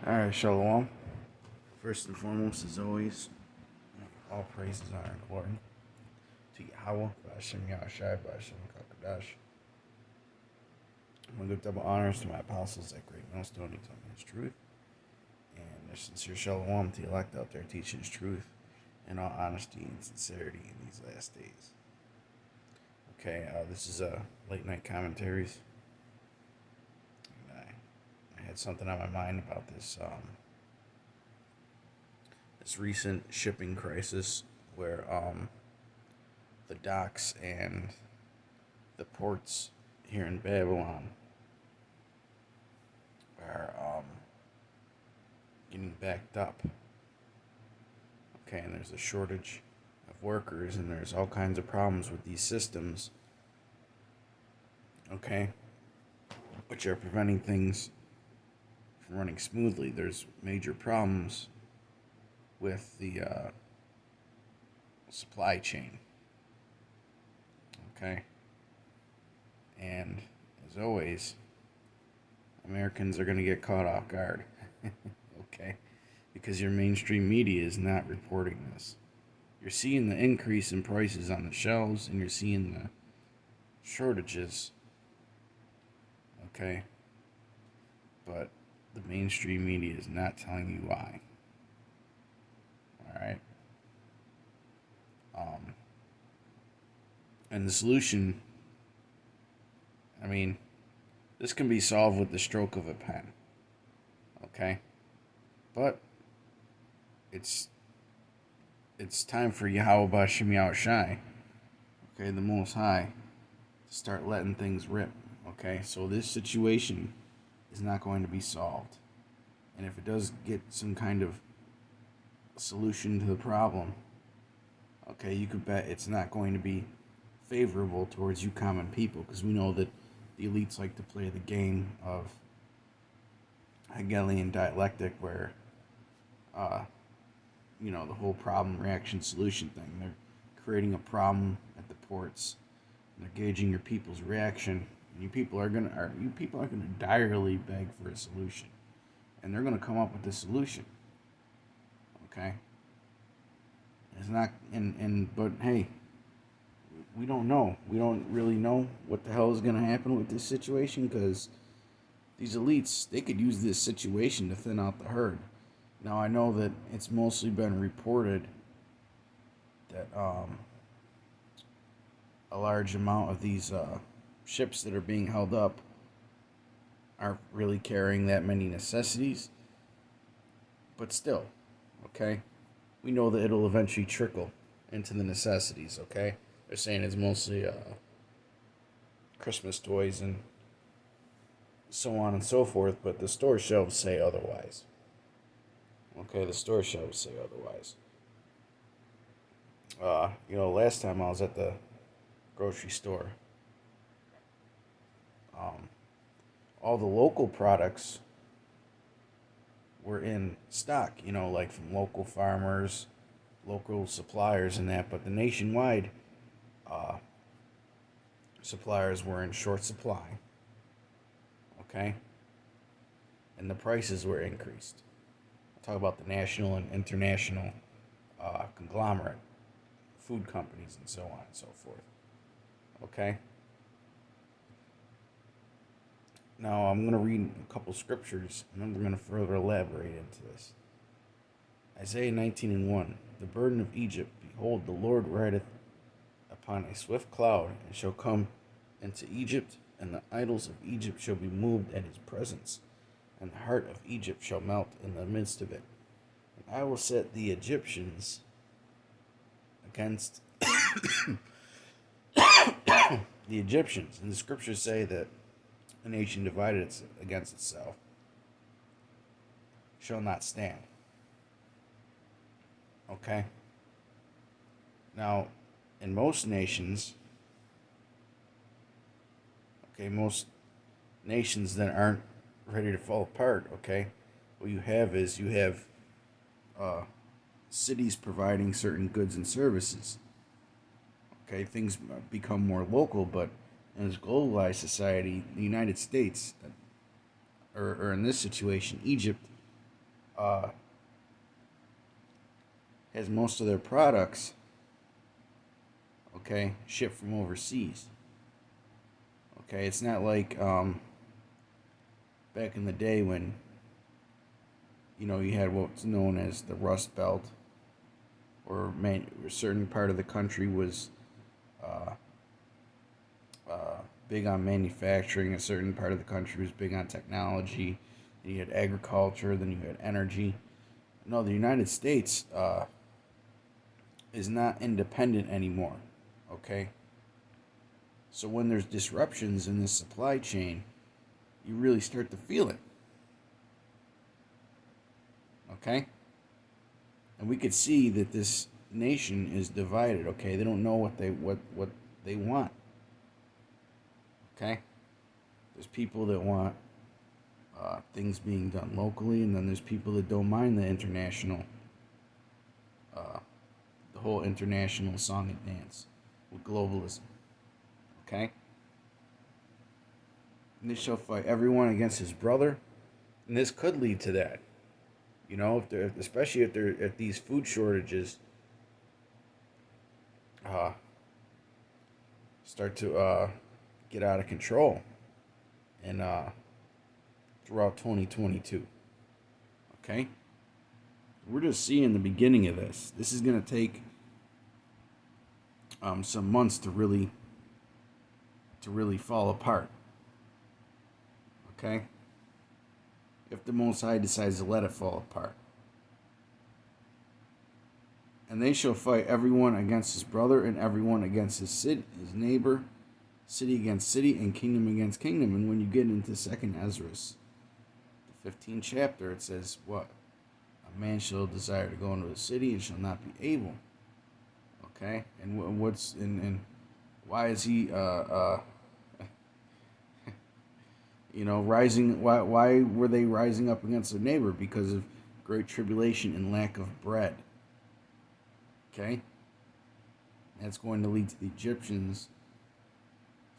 Alright, Shalom. First and foremost, as always, all praises are and glory to Yahweh, Ba'ashem Yahushai, Ba'ashem Kakadash. I'm going to give double honors to my apostles, that great millstone who taught me his truth. And a sincere Shalom to the elect out there teaching his truth in all honesty and sincerity in these last days. Okay, this is late night commentaries. I had something on my mind about this this recent shipping crisis where the docks and the ports here in Babylon are getting backed up. Okay, and there's a shortage of workers, and there's all kinds of problems with these systems. Okay, which are preventing things from running smoothly. There's major problems with the supply chain. Okay, and as always, Americans are going to get caught off guard. Okay, because your mainstream media is not reporting this. You're seeing the increase in prices on the shelves, and you're seeing the shortages. Okay, but the mainstream media is not telling you why. Alright? And the solution, I mean, this can be solved with the stroke of a pen. Okay? But it's time for Yahweh Ba'ashem Yahushai, okay, the Most High, to start letting things rip. Okay? So this situation is not going to be solved. And if it does get some kind of solution to the problem, okay, you could bet it's not going to be favorable towards you common people, because we know that the elites like to play the game of Hegelian dialectic where, the whole problem, reaction, solution thing. They're creating a problem at the ports, and they're gauging your people's reaction, and you people are gonna direly beg for a solution, and they're gonna come up with a solution. Okay. It's not, but hey, we don't know. We don't really know what the hell is going to happen with this situation, because these elites, they could use this situation to thin out the herd. Now, I know that it's mostly been reported that a large amount of these ships that are being held up aren't really carrying that many necessities. But still, okay? We know that it'll eventually trickle into the necessities, okay? They're saying it's mostly Christmas toys and so on and so forth, but the store shelves say otherwise. Okay, the store shelves say otherwise. Last time I was at the grocery store, all the local products were in stock, like from local farmers, local suppliers and that, but the nationwide suppliers were in short supply, okay? And the prices were increased. I'll talk about the national and international conglomerate food companies and so on and so forth, okay? Now, I'm going to read a couple scriptures, and then we're going to further elaborate into this. Isaiah 19:1. The burden of Egypt, behold, the Lord rideth upon a swift cloud, and shall come into Egypt, and the idols of Egypt shall be moved at his presence, and the heart of Egypt shall melt in the midst of it. And I will set the Egyptians against the Egyptians. And the scriptures say that a nation divided against itself shall not stand. Okay? Now, in most nations that aren't ready to fall apart, okay, what you have is cities providing certain goods and services. Okay, things become more local, but in this globalized society, the United States, or in this situation, Egypt, uh, has most of their products, okay, shipped from overseas. Okay, it's not like back in the day when you had what's known as the Rust Belt, or a certain part of the country was uh, big on manufacturing. A certain part of the country was big on technology. Then you had agriculture. Then you had energy. No, the United States is not independent anymore. Okay? So when there's disruptions in the supply chain, you really start to feel it. Okay? And we could see that this nation is divided. Okay? They don't know what they want. Okay? There's people that want things being done locally, and then there's people that don't mind the international, the whole international song and dance with globalism. Okay? And they shall fight everyone against his brother, and this could lead to that. Especially if these food shortages uh, start to get out of control, and throughout 2022. Okay? We're just seeing the beginning of this. This is going to take some months to really fall apart. Okay? If the Most High decides to let it fall apart. And they shall fight everyone against his brother, and everyone against his neighbor, city against city, and kingdom against kingdom. And when you get into 2nd Ezra, the 15th chapter, it says, what? A man shall desire to go into a city and shall not be able. Okay? And why is he rising? Why were they rising up against their neighbor? Because of great tribulation and lack of bread. Okay? That's going to lead to the Egyptians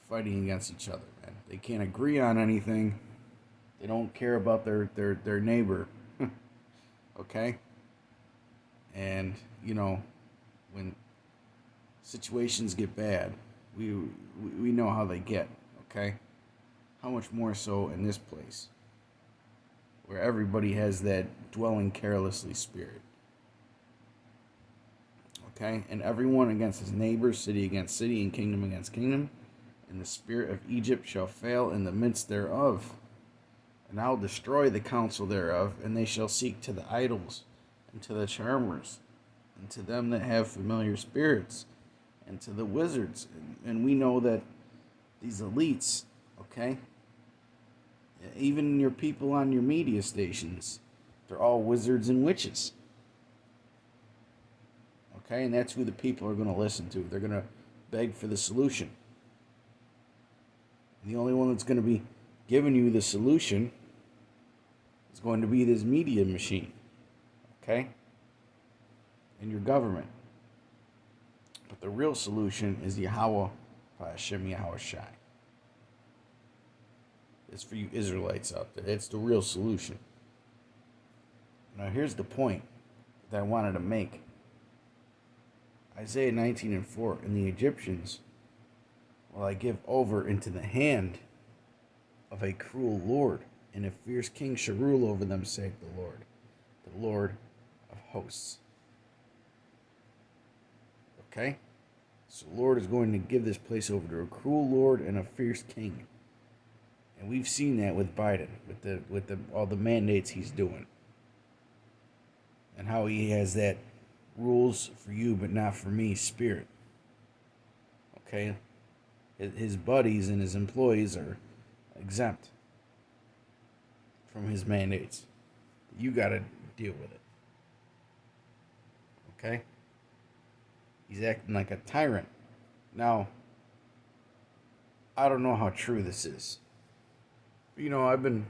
fighting against each other, man. They can't agree on anything. They don't care about their neighbor. Okay? And, when situations get bad, we know how they get, okay? How much more so in this place, where everybody has that dwelling carelessly spirit. Okay? And everyone against his neighbor, city against city, and kingdom against kingdom. And the spirit of Egypt shall fail in the midst thereof. And I will destroy the counsel thereof, and they shall seek to the idols, and to the charmers, and to them that have familiar spirits, and to the wizards. And we know that these elites, okay, even your people on your media stations, they're all wizards and witches. Okay, and that's who the people are going to listen to. They're going to beg for the solution. And the only one that's going to be giving you the solution is going to be this media machine. Okay? And your government. But the real solution is Yahweh Hashem Yahweh Shai. It's for you Israelites out there. It's the real solution. Now here's the point that I wanted to make. Isaiah 19:4, and the Egyptians will I give over into the hand of a cruel Lord, and a fierce king shall rule over them, saith the Lord of hosts. Okay? So the Lord is going to give this place over to a cruel Lord and a fierce king. And we've seen that with Biden, with all the mandates he's doing. And how he has that rules for you but not for me spirit. Okay? His buddies and his employees are exempt from his mandates. You got to deal with it. Okay? He's acting like a tyrant. Now, I don't know how true this is. But, I've been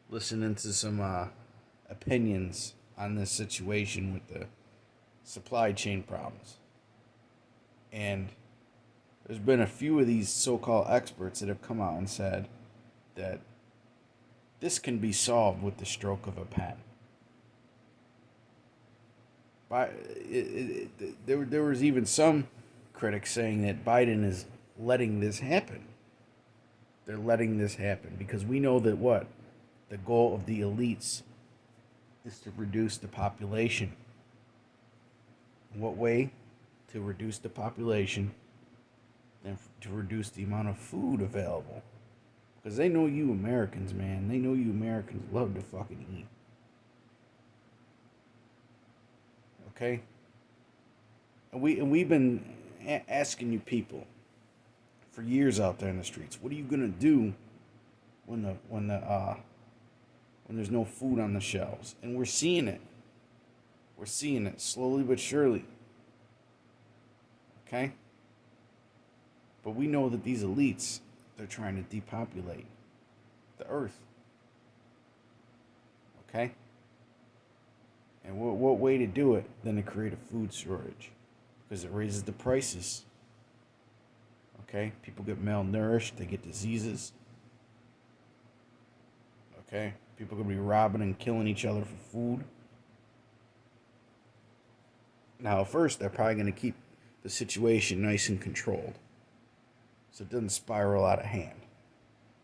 listening to some opinions on this situation with the supply chain problems. And there's been a few of these so-called experts that have come out and said that This can be solved with the stroke of a pen. There was even some critics saying that Biden is letting this happen. They're letting this happen because we know that what? The goal of the elites is to reduce the population. What way? To reduce the population and to reduce the amount of food available. Because they know you Americans, man. They know you Americans love to fucking eat. Okay? And we've been asking you people for years out there in the streets, what are you gonna do when there's no food on the shelves? And we're seeing it. We're seeing it slowly but surely. Okay? But we know that these elites, they're trying to depopulate the earth. Okay? And what way to do it than to create a food shortage? Because it raises the prices. Okay? People get malnourished, they get diseases. Okay? People are going to be robbing and killing each other for food. Now, first, they're probably going to keep the situation nice and controlled so it doesn't spiral out of hand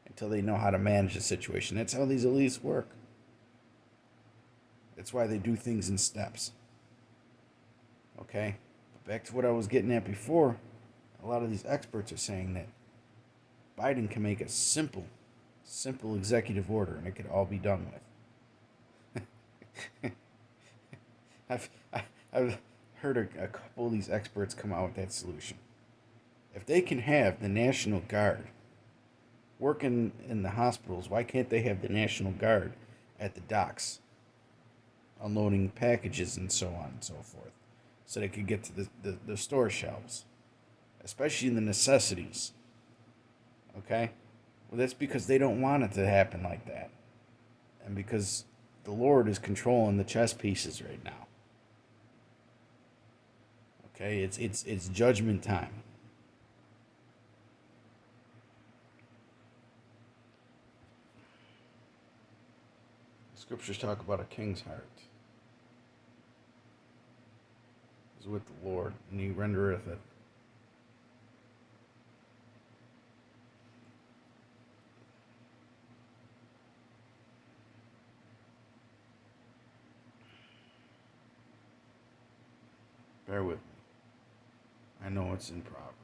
until they know how to manage the situation. That's how these elites work. That's why they do things in steps. Okay? But back to what I was getting at before, a lot of these experts are saying that Biden can make a simple executive order and it could all be done with. I've heard a couple of these experts come out with that solution. If they can have the National Guard working in the hospitals, why can't they have the National Guard at the docks unloading packages and so on and so forth so they could get to the store shelves, especially in the necessities? Okay? Well, that's because they don't want it to happen like that. And because the Lord is controlling the chess pieces right now. Okay? It's judgment time. Scriptures talk about a king's heart is with the Lord, and he rendereth it. Bear with me. I know it's in Proverbs.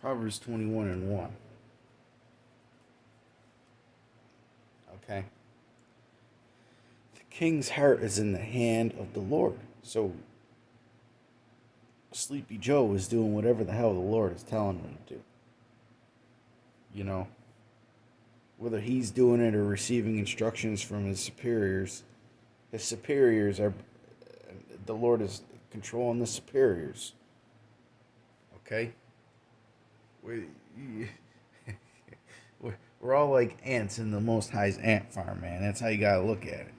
Proverbs 21 and 1. Okay? The king's heart is in the hand of the Lord. So, Sleepy Joe is doing whatever the hell the Lord is telling him to do. You know? Whether he's doing it or receiving instructions from his superiors are. The Lord is controlling the superiors. Okay? We're all like ants in the Most High's ant farm, man. That's how you gotta look at it.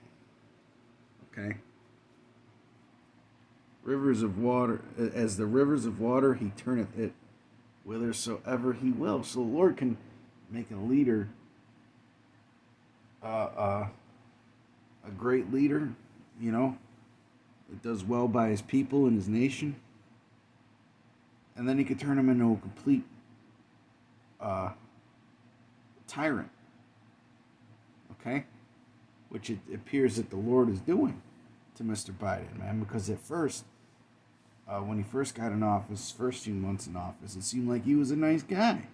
Okay? Rivers of water, as the rivers of water, he turneth it whithersoever he will. So the Lord can make a leader, a great leader, you know, that does well by his people and his nation. And then he could turn him into a complete tyrant. Okay? Which it appears that the Lord is doing to Mr. Biden, man. Because at first, when he first got in office, first few months in office, it seemed like he was a nice guy.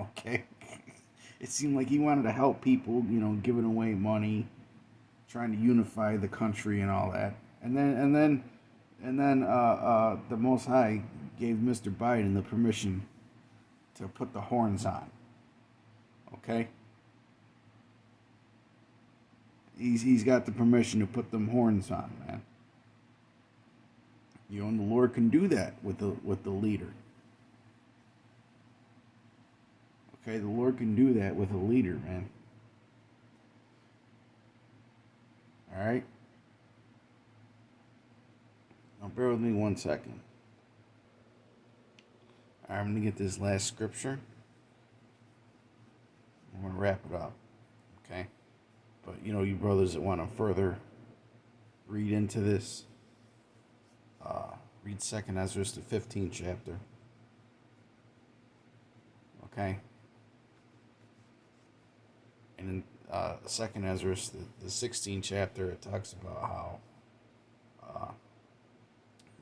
Okay? It seemed like he wanted to help people, you know, giving away money, trying to unify the country and all that. And then the Most High gave Mr. Biden the permission to put the horns on. Okay? He's got the permission to put them horns on, man. You know, and the Lord can do that with the leader. Okay, the Lord can do that with a leader, man. Alright? Now bear with me 1 second. Alright, I'm going to get this last scripture. I'm going to wrap it up. Okay? But, you brothers that want to further read into this, read 2nd Ezra, the 15th chapter. Okay? And in 2nd Ezra, the 16th chapter, it talks about how,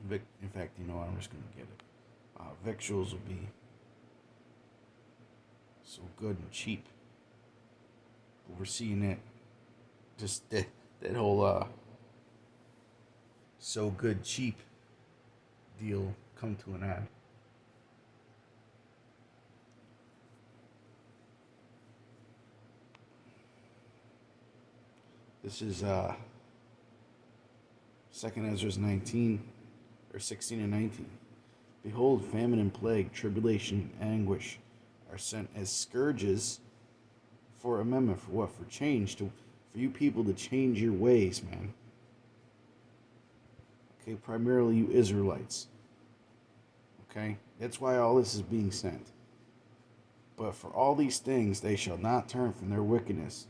in fact, I'm just going to get it. Victuals will be so good and cheap. But we're seeing it, just that whole so good, cheap deal come to an end. This is 2nd Ezra 19, or 16 and 19. Behold, famine and plague, tribulation and anguish are sent as scourges for amendment. For what? For change. For you people to change your ways, man. Okay, primarily you Israelites. Okay? That's why all this is being sent. But for all these things they shall not turn from their wickedness,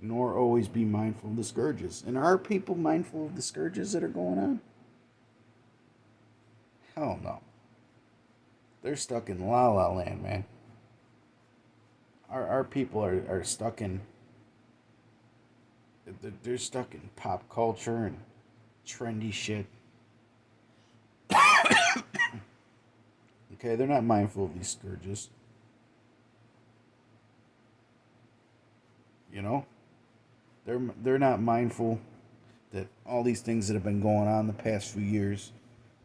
nor always be mindful of the scourges. And are people mindful of the scourges that are going on? Hell no. They're stuck in la la land, man. Our people are stuck in, they're stuck in pop culture and trendy shit. Okay, they're not mindful of these scourges. They're not mindful that all these things that have been going on the past few years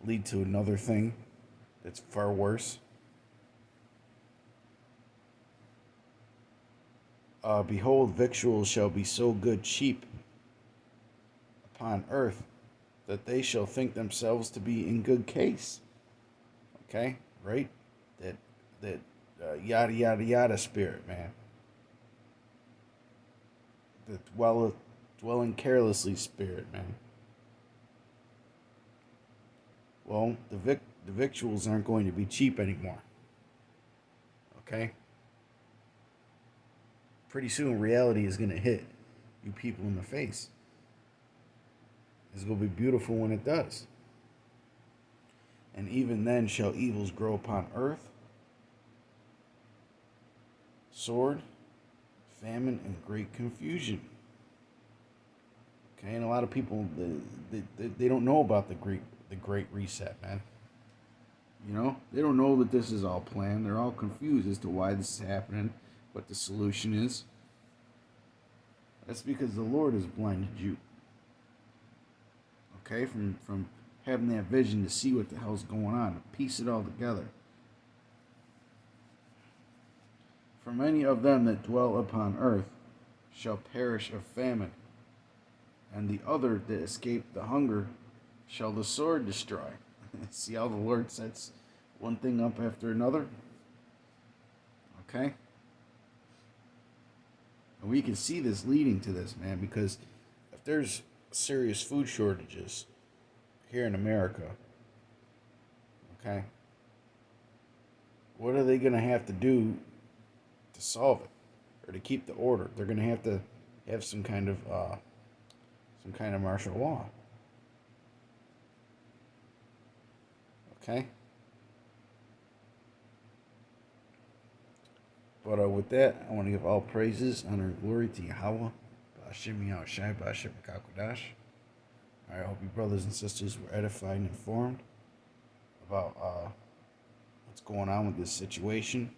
lead to another thing that's far worse. Behold, victuals shall be so good cheap upon earth that they shall think themselves to be in good case. Okay, right? That yada yada yada spirit, man. The dwelling carelessly spirit, man. Well, the victuals aren't going to be cheap anymore. Okay? Pretty soon reality is going to hit you people in the face. It's going to be beautiful when it does. And even then shall evils grow upon earth, sword, famine, and great confusion. Okay, and a lot of people, they don't know about the Great Reset, man. They don't know that this is all planned. They're all confused as to why this is happening, what the solution is. That's because the Lord has blinded you. Okay, from having that vision to see what the hell's going on, to piece it all together. For many of them that dwell upon earth shall perish of famine, and the other that escape the hunger shall the sword destroy. See how the Lord sets one thing up after another? Okay? And we can see this leading to this, man, because if there's serious food shortages here in America, okay, what are they going to have to do to solve it or to keep the order? They're going to have some kind of martial law. Okay? But with that, I want to give all praises, honor, and glory to Yahweh. Ba'ashem Yahushai, Ba'ashem Kakodash. I hope you brothers and sisters were edified and informed about what's going on with this situation.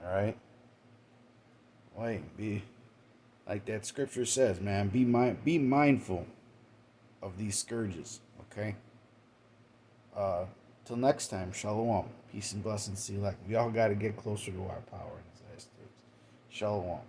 Alright? Be like that scripture says, man, be mindful of these scourges, okay? Till next time, shalom. Peace and blessings to you. We all got to get closer to our power in these last days. Shalom.